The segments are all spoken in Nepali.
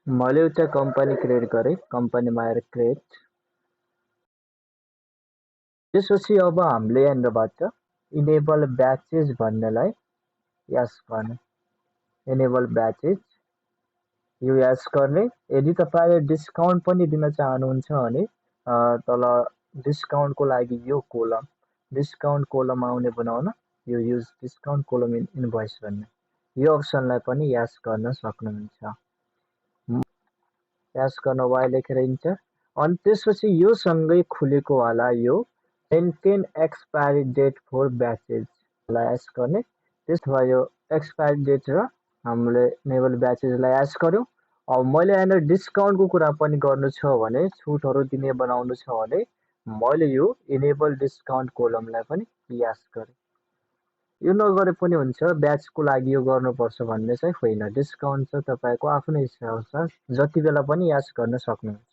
मैले एउटा कम्पनी क्रिएट गरेँ, कम्पनीमा आएर क्रिएट। त्यसपछि अब हामीले यहाँनिरबाट इनेबल ब्याचेस भन्नेलाई यस गर्ने। इनेबल ब्याचेस यो यस गर्ने। यदि तपाईँले डिस्काउन्ट पनि दिन चाहनुहुन्छ भने तल डिस्काउन्टको लागि यो कोलम, डिस्काउन्ट कोलम आउने बनाउन यो युज डिस्काउन्ट कोलम इनभोइस भन्ने यो अप्सनलाई पनि यस गर्न सक्नुहुन्छ। यस गर्न वाइ लेखेर इन्टर। अनि त्यसपछि यो सँगै खुलेको वाला यो मेन्टेन एक्सपायरी डेट फर ब्याचेसलाई यस गर्ने। त्यसो भए यो एक्सपायरी डेट र हामीले इनेबल ब्याचेसलाई यस गर्यौँ। अब मैले यहाँनिर डिस्काउन्टको कुरा पनि गर्नु छ भने, छुटहरू दिने बनाउनु छ भने मैले यो इनेबल डिस्काउन्ट कोलमलाई पनि यस गरेँ। यो नगरे पनि हुन्छ, ब्याचको लागि यो गर्नुपर्छ भन्ने चाहिँ होइन। डिस्काउन्ट चाहिँ तपाईँको आफ्नै इच्छा अनुसार जति बेला पनि यस गर्न सक्नुहुन्छ।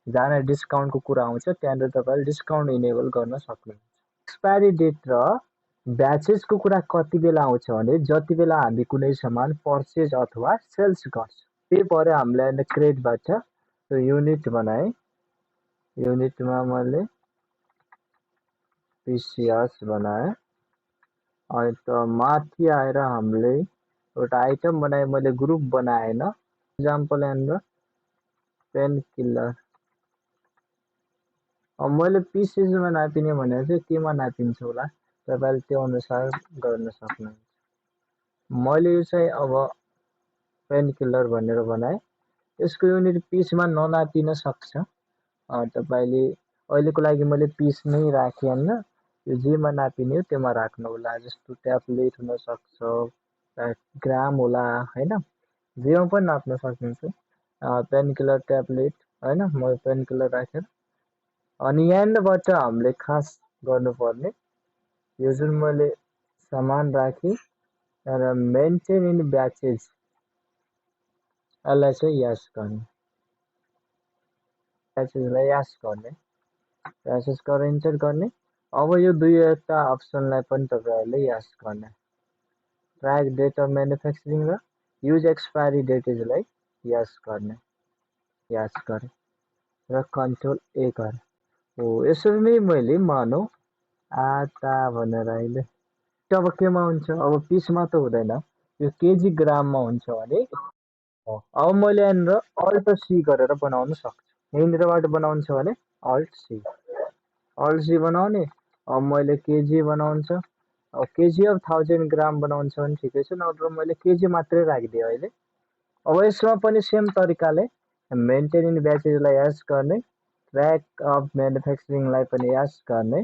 जहाँ डिस्काउन्टको कुरा आउँछ त्यहाँनिर तपाईँले डिस्काउन्ट इनेबल गर्न सक्नुहुन्छ। एक्सपायरी डेट र ब्याचेसको कुरा कति बेला आउँछ भने जति बेला हामी कुनै सामान पर्चेज अथवा सेल्स गर्छ। त्यही भएर हामीलाई क्रेडिटबाट त्यो युनिट बनाएँ। युनिटमा मैले पिसिएस बनाएँ। अनि त माथि आएर हामीले एउटा आइटम बनाएँ, मैले ग्रुप बनाएन। इक्जाम्पल यहाँनिर पेन किलर। अब मैले पिसेसमा नापिने भनेर चाहिँ केमा नापिन्छु होला, तपाईँले त्यो अनुसार गर्न सक्नुहुन्छ। मैले यो चाहिँ अब पेन किलर भनेर बनाएँ। यसको युनिट पिसमा ननापिन सक्छ। तपाईँले अहिलेको लागि मैले पिस नै राखिहाल्न, यो जेमा नापिने हो त्योमा राख्नु होला। जस्तो ट्याब्लेट हुनसक्छ, ग्राम होला होइन, जेमा पनि नाप्न सक्नुहुन्छ। पेन किलर ट्याब्लेट होइन, म पेन किलर राखेर। अनि यहाँबाट हामीले खास गर्नुपर्ने यो जुन मैले सामान राखेँ र मेन्टेन इन ब्याचेस यसलाई चाहिँ यस गर्ने। ब्याचेसलाई यस गर्ने, ब्याचेस गरेर इन्टर गर्ने। अब यो दुईवटा अप्सनलाई पनि तपाईँहरूले यस गर्ने। ट्र्याक डेट अफ म्यानुफ्याक्चरिङ र युज एक्सपायरी डेटेजलाई यस गर्ने। यस गरेँ र कन्ट्रोल ए गरेँ। हो, यसरी नै मैले मानौ आटा भनेर अहिले अब केमा हुन्छ, अब पिसमा त हुँदैन, यो केजी ग्राममा हुन्छ भने अब मैले यहाँनिर अल्ट सी गरेर बनाउन सक्छु। यहाँनिरबाट बनाउनु छ भने अल्ट सी बनाउने। अब मैले केजी बनाउँछ, अब केजी अफ 1000 ग्राम बनाउँछ भने ठिकै छ, नत्र मैले केजी मात्रै राखिदिएँ अहिले। अब यसमा पनि सेम तरिकाले मेन्टेन इन ब्याचेसलाई यस गर्ने, ट्र्याक अफ म्यानुफ्याक्चरिङलाई पनि यस गर्ने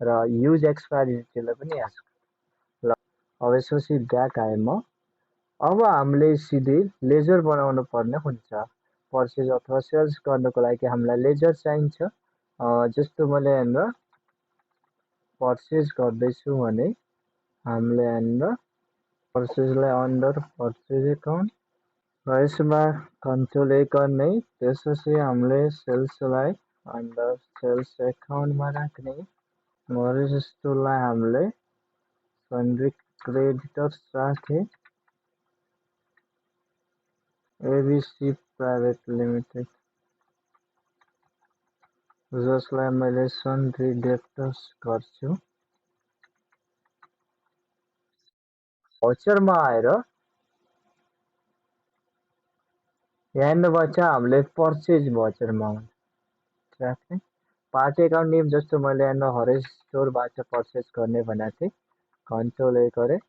र युज एक्सपायरी डेटलाई पनि यस। ल अब यसपछि ब्याक आएँ म। अब हामीले सिधै लेजर बनाउनु पर्ने हुन्छ। पर्चेज अथवा सेल्स गर्नको लागि हामीलाई लेजर चाहिन्छ। जस्तो मैले यहाँनिर पर्चेज गर्दैछु भने हामीले यहाँनिर पर्चेजलाई अन्डर पर्चेज एकाउन्ट र यसमा कन्ट्रोल ए गर्ने। त्यसपछि हामीले सेल्सलाई अन्डर सेल्स एकाउन्टमा राख्ने। जस्तोलाई हामीले सन्ड्री क्रेडिटर्स राखेँ, एबिसी प्राइभेट लिमिटेड, जसलाई मैले सन्ड्री डेप्टर्स गर्छु। भोचरमा आएर यहाँबाट हामीले पर्चेज भोचरमा राख्ने। पार्ट एकाउन्ट नेम जस्तो मैले यहाँ हरेस स्टोरबाट पर्चेज गर्ने भनेको थिएँ, कन्ट्रोल ए गरेँ।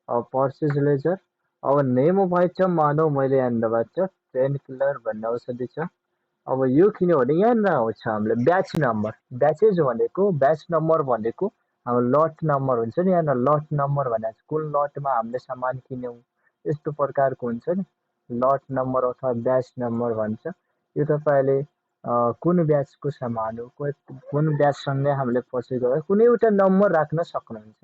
अब पर्चेज लेजर, अब नेम भएछ मानौ मैले यहाँबाट पेन किलर भन्ने औषधि छ। अब यो किनभने यहाँनिर आउँछ हामीले ब्याच नम्बर। ब्याचेज भनेको ब्याच नम्बर भनेको हाम्रो लट नम्बर हुन्छ नि, यहाँ लट नम्बर भनेको छ कुन लटमा हामीले सामान किन्यौँ, यस्तो प्रकारको हुन्छ नि, लट नम्बर अथवा ब्याच नम्बर भन्छ। यो तपाईँले कुन ब्याचको सामान हो, कुन ब्याचसँगै हामीले पर्चेज गरेर कुनै एउटा नम्बर राख्न सक्नुहुन्छ।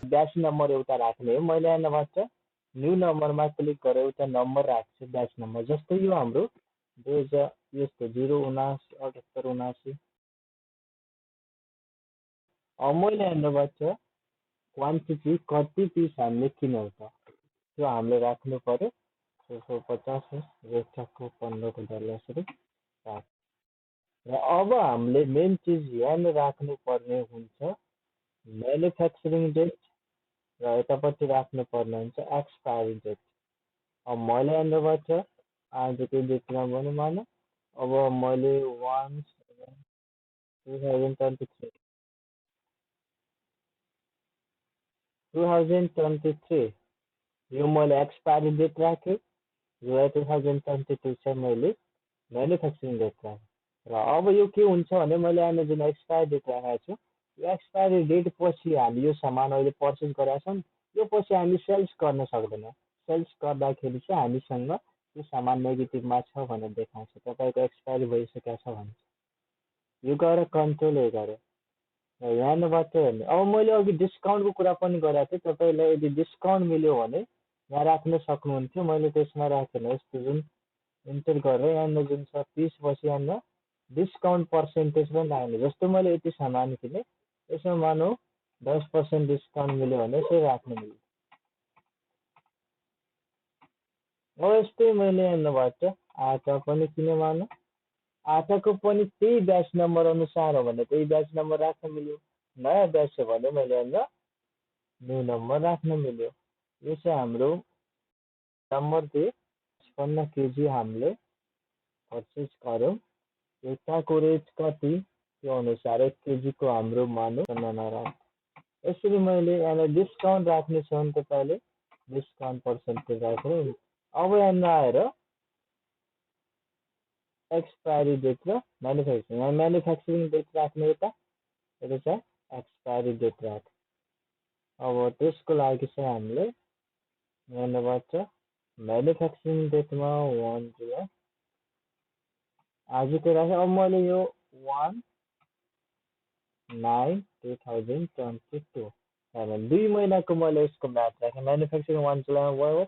ब्याच नम्बर एउटा राख्ने हो। मैले यहाँबाट न्यू नम्बरमा क्लिक गरेर एउटा नम्बर राख्छु, ब्याच नम्बर। जस्तै यो हाम्रो 2000 यस्तो 0797879। अब मैले यहाँबाट क्वान्टिटी कति पिस हामीले किन्यौँ त त्यो हामीले राख्नु पर्यो। 250 हो, रेखाको 15 को डल्ला यसरी राख। र अब हामीले मेन चिज यहाँ राख्नुपर्ने हुन्छ म्यानुफ्याक्चरिङ डेट र यतापट्टि राख्नुपर्ने हुन्छ एक्सपायरी डेट। अब मैले यहाँबाट आजको डेटमा भनौँ न, अब मैले 1/7/2023 2023 यो मैले एक्सपायरी डेट राखेँ। जुलाई 2022 चाहिँ मैले म्यानुफ्याक्चरिङ डेट राखेँ। र अब यो के हुन्छ भने मैले यहाँ जुन एक्सपायरी डेट राखेको छु, यो एक्सपायरी डेट पछि हामी यो सामान अहिले पर्चेस गरेका छौँ, यो पछि हामी सेल्स गर्न सक्दैनौँ। सेल्स गर्दाखेरि चाहिँ हामीसँग यो सामान नेगेटिभमा छ भनेर देखाउँछ, तपाईँको एक्सपायरी भइसकेको छ भन्छ। यो गएर कन्ट्रोल ए गरेँ र यहाँबाट हेर्ने। अब मैले अघि डिस्काउन्टको कुरा पनि गरेको थिएँ, तपाईँलाई यदि डिस्काउन्ट मिल्यो भने यहाँ राख्न सक्नुहुन्थ्यो। मैले त्यसमा राखेन, यस्तो जुन इन्टर गरेर यहाँ जुन छ 30 पछि यहाँ डिस्काउन्ट पर्सेन्टेज पनि राख्ने। जस्तो मैले यति सामान किनेँ, यसमा मानौँ 10% डिस्काउन्ट मिल्यो भने यसो राख्नु मिल्यो। अब यस्तै मैले यहाँबाट आटा पनि किनेँ मानौँ, आटाको पनि त्यही ब्याच नम्बर अनुसार हो भने त्यही ब्याच नम्बर राख्न मिल्यो। नयाँ ब्याच छ भने मैले यहाँ न्यू नम्बर राख्न मिल्यो। यो चाहिँ हाम्रो नम्बर 2 55 केजी हामीले पर्चेस गऱ्यौँ। एउटाको रेट कति त्यो अनुसार 1 केजीको हाम्रो मानौँ राख। यसरी मैले यहाँ डिस्काउन्ट राख्ने छ भने तपाईँले डिस्काउन्ट पर्सेन्टेज राखेर अब यहाँ आएर एक्सपायरी डेट र म्यानुफ्याक्चरिङ, यहाँ म्यानुफ्याक्चरिङ डेट राख्ने यता चाहिँ एक्सपायरी डेट राख। अब त्यसको लागि चाहिँ हामीले यहाँबाट म्यानुफ्याक्चरिङ डेटमा 1 जुलाई आजको राखेँ। अब मैले यो 1/9/2022 2 महिनाको मैले यसको म्याथ राखेँ। म्यानुफ्याक्चरिङ 1 जुलाईमा भयो,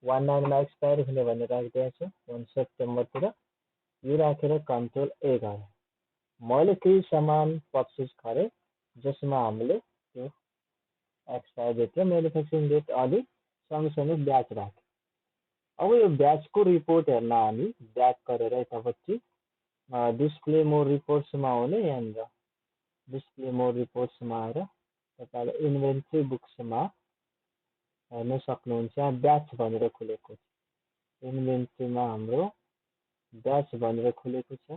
1/9मा एक्सपायरी हुने भनेर राखिदिएको छु, 1 सेप्टेम्बरतिर। यो राखेर कन्ट्रोल ए गरेँ। मैले केही सामान पर्चेस गरेँ जसमा हामीले त्यो एक्सपायरी डेट र म्यानुफ्याक्चरिङ डेट अलि सँगसँगै ब्याच राख्यो। अब यो ब्याचको रिपोर्ट हेर्न हामी ब्याक गरेर यतापट्टि डिस्प्ले मोर रिपोर्ट्समा आउने, यहाँनिर डिस्प्ले मोर रिपोर्ट्समा आएर तपाईँले इन्भेन्ट्री बुक्समा हेर्न सक्नुहुन्छ। यहाँ ब्याच भनेर खुलेको छ, इन्भेन्ट्रीमा हाम्रो ब्याच भनेर खुलेको छ।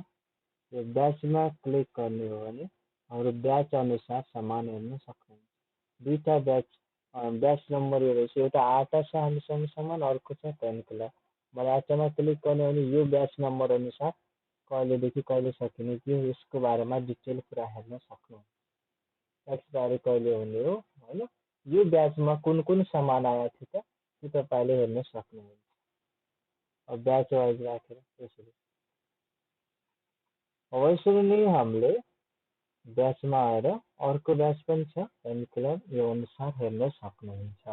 यो ब्याचमा क्लिक गर्ने हो भने हाम्रो ब्याच अनुसार सामान हेर्न सक्नुहुन्छ। दुईटा ब्याच नम्बर यो रहेछ, एउटा आटा छ हामीसँग सामान, अर्को छ पेन किलर। मैले आटामा क्लिक गर्ने भने यो ब्याच नम्बर अनुसार कहिलेदेखि कहिले सकिने त्यो यसको बारेमा डिटेल कुरा हेर्न सक्नुहुन्छ। एक्सपायरी कहिले हुने हो होइन, यो ब्याचमा कुन कुन सामान आएको थियो त त्यो तपाईँले हेर्न सक्नुहुन्छ। अब ब्याच वाइज राखेर यसरी। अब यसरी नै हामीले ब्याचमा आएर अर्को ब्याच पनि छ पेन किलर, यो अनुसार हेर्न सक्नुहुन्छ।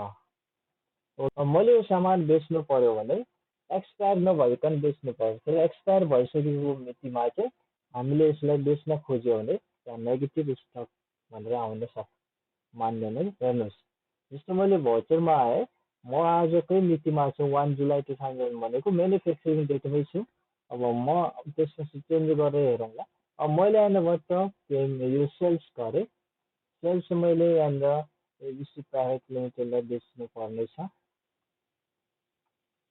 मैले यो सामान बेच्नु पर्यो भने एक्सपायर नभइकन बेच्नु पर्यो। फेरि एक्सपायर भइसकेको मितिमा चाहिँ हामीले यसलाई बेच्न खोज्यो भने त्यहाँ नेगेटिभ स्टक भनेर आउन सक्छ, मान्दैन है। हेर्नुहोस्, जस्तो मैले भोचरमा आएँ, म आजकै मितिमा छु 1 जुलाई 2000 भनेको म्यानुफ्याक्चरिङ डेटमै छु। अब म त्यसपछि चेन्ज गरेर हेरौँला। अब मैले यहाँबाट यो सेल्स गरेँ, सेल्स मैले यहाँ एबिसी प्राइभेट लिमिटेडलाई बेच्नु पर्नेछ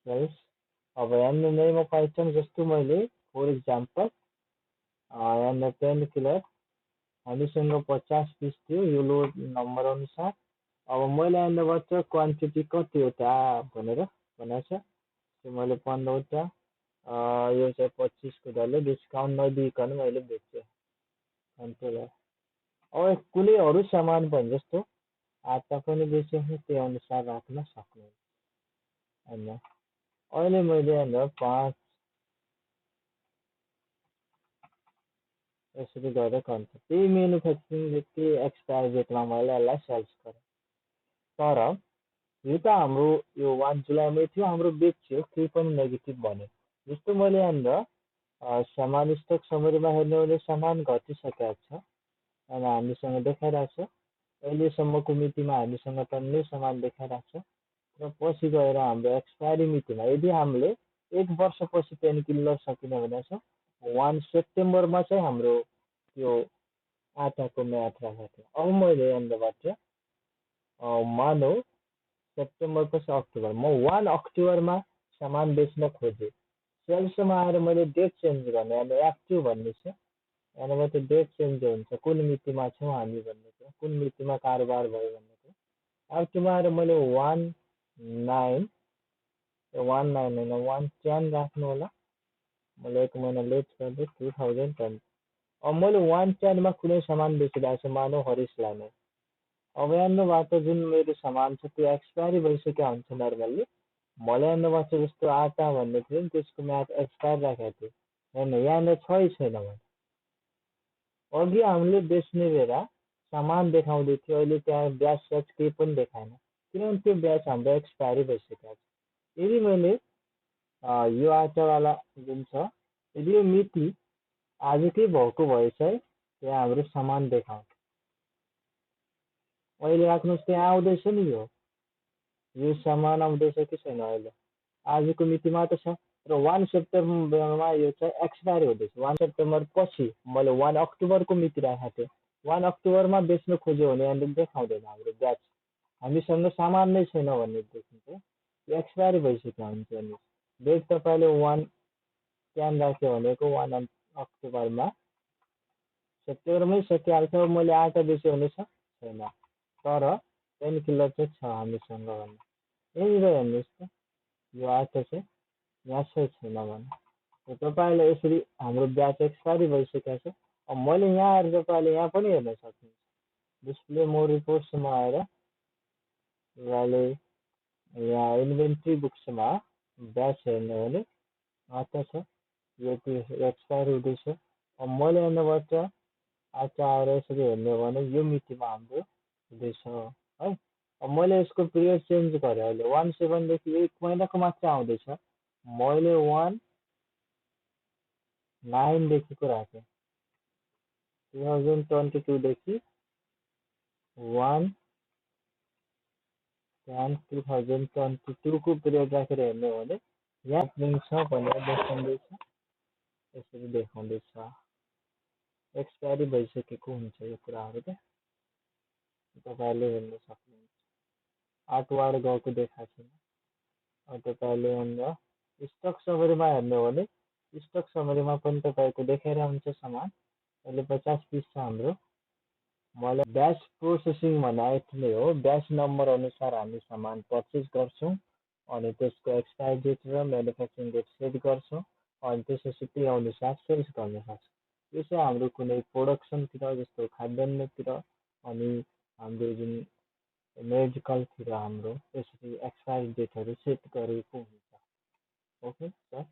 सेल्स। अब यहाँ नेम अफ आइटम जस्तो मैले फर इक्जाम्पल यहाँ पेन किलर हामीसँग 50 पिस थियो यो लोड नम्बर अनुसार। अब मैले यहाँबाट क्वान्टिटी कतिवटा भनेर भनेको छ, मैले 15वटा, यो चाहिँ 25 को डरले डिस्काउन्ट नदिइकन मैले बेचेँ कन्ट्रोल। अब कुनै अरू सामान पनि जस्तो आटा पनि बेचेँ, त्यही अनुसार राख्न सक्नुहुन्छ होइन। अहिले मैले यहाँ 5 यसरी गरेर कन्ट्रोल, त्यही म्यानुफ्याक्चरिङ डेट त्यही एक्सपायर डेटमा मैले यसलाई सेल्स गरेँ। तर यो त हाम्रो यो 1 जुलाईमै थियो, हाम्रो बेच्यो, केही पनि नेगेटिभ भन्यो। जस्तो मैले यहाँ सामान स्टक समरीमा हेर्नु भने सामान घटिसकेको छ अनि हामीसँग देखाइरहेको छ अहिलेसम्मको मितिमा हामीसँग टन्नै सामान देखाइरहेको छ। र पछि गएर हाम्रो एक्सपायरी मितिमा यदि हामीले 1 वर्षपछि पेन किलर सकिने भने चाहिँ 1 सेप्टेम्बरमा चाहिँ हाम्रो त्यो आटाको म्याद राखेको थियो। अब मैले यहाँबाट मानौ सेप्टेम्बर पछि अक्टोबर म 1 अक्टोबरमा सामान बेच्न खोजेँ। सेल्समा आएर मैले डेट चेन्ज गर्ने अब एक्टिभ भन्ने छ। यहाँबाट डेट चेन्ज हुन्छ कुन मितिमा छौँ हामी भन्ने कुरा, कुन मितिमा कारोबार भयो भन्ने कुरा। एक्टिभमा आएर मैले 19 होइन 110 राख्नु होला। मैले 1 महिना लेट गर्दै 2010। अब मैले 110मा कुनै सामान बेचिरहेको छु, मानौ हरिसलाई नै। अब यहाँबाट जुन मेरो सामान छ त्यो एक्सपायरी भइसक्यो हुन्छ नर्मल्ली। मैले यहाँबाट जस्तो आटा भन्ने थियो नि त्यसको म्याद एक्सपायर राखेको थियो। होइन यहाँनिर छै छैन भने अघि हामीले बेच्ने बेला सामान देखाउँदै थियो, अहिले त्यहाँ ब्याज स्याज केही पनि देखाएन, किनभने त्यो ब्याज हाम्रो एक्सपायरी भइसकेको छ। यदि मैले यो आटावाला जुन छ यदि यो मिति आजकै भएको भए चाहिँ त्यहाँ हाम्रो सामान देखाउँछ। अहिले राख्नुहोस् त्यहाँ आउँदैछ नि यो सामान आउँदैछ कि छैन अहिले आजको मितिमा त छ। र 1 सेप्टेम्बरमा यो चाहिँ एक्सपायर हुँदैछ। 1 सेप्टेम्बर पछि मैले 1 अक्टोबरको मिति राखेको थिएँ। 1 अक्टोबरमा बेच्न खोज्यो भने यहाँनिर देखाउँदैन हाम्रो ब्याज, हामीसँग सामान नै छैन भन्ने देखिन्छ। यो एक्सपायरी भइसक्यो हुन्छ नि। डेट तपाईँले 1 राख्यो भनेको 1 अक्टोबरमा सेप्टेम्बरमै सकिहाल्छ। मैले आटा बेच्यो भने छ छैन, तर पेन किलर चाहिँ छ हामीसँग भन्ने। यहीँनिर हेर्नुहोस् त यो आटा चाहिँ यहाँ छ छैन भने तपाईँले यसरी हाम्रो ब्याज एक्सपायरी भइसकेको छ। अब मैले यहाँ आएर तपाईँले यहाँ पनि हेर्न सक्नुहुन्छ। डिस्प्ले मोर रिपोर्ट्समा आएर तपाईँले यहाँ इन्भेन्ट्री बुक्समा ब्याज हेर्नु भने आटा छ, यो एक्सपायर हुँदैछ। अब मैले यहाँबाट आटा आएर यसरी हेर्ने हो भने यो मितिमा हाम्रो हुँदैछ है। अब मैले यसको पिरियड चेन्ज गरेँ, अहिले 17देखि 1 महिनाको मात्र आउँदैछ। मैले 19देखिको राखेँ, 2022देखि 1/10/2022को पिरियड राखेर हेर्ने हो भने यहाँ ओपनिङ छ भनेर देखाउँदैछ, यसरी देखाउँदैछ। एक्सपायरी भइसकेको हुन्छ यो कुराहरू त तपाईँले हेर्न सक्नुहुन्छ। आटवाड गएको देखाएको छैन। अब तपाईँले यहाँनिर स्टक समरीमा हेर्नु हो भने स्टक समरीमा पनि तपाईँको देखाएर हुन्छ सामान अहिले 50 पिस छ हाम्रो। मलाई ब्याच प्रोसेसिङ भने यति नै हो। ब्याच नम्बर अनुसार हामी सामान पर्चेस गर्छौँ अनि त्यसको एक्सपायर डेट र म्यानुफ्याक्चरिङ डेट सेट गर्छौँ अनि त्यसपछि त्यही अनुसार सेल्स गर्न सक्छौँ। यो चाहिँ हाम्रो कुनै प्रोडक्सनतिर जस्तो खाद्यान्नतिर अनि हाम्रो जुन मेडिकलतिर हाम्रो यसरी एक्सपायर डेटहरू सेट गरेको हुन्छ। Okay sir.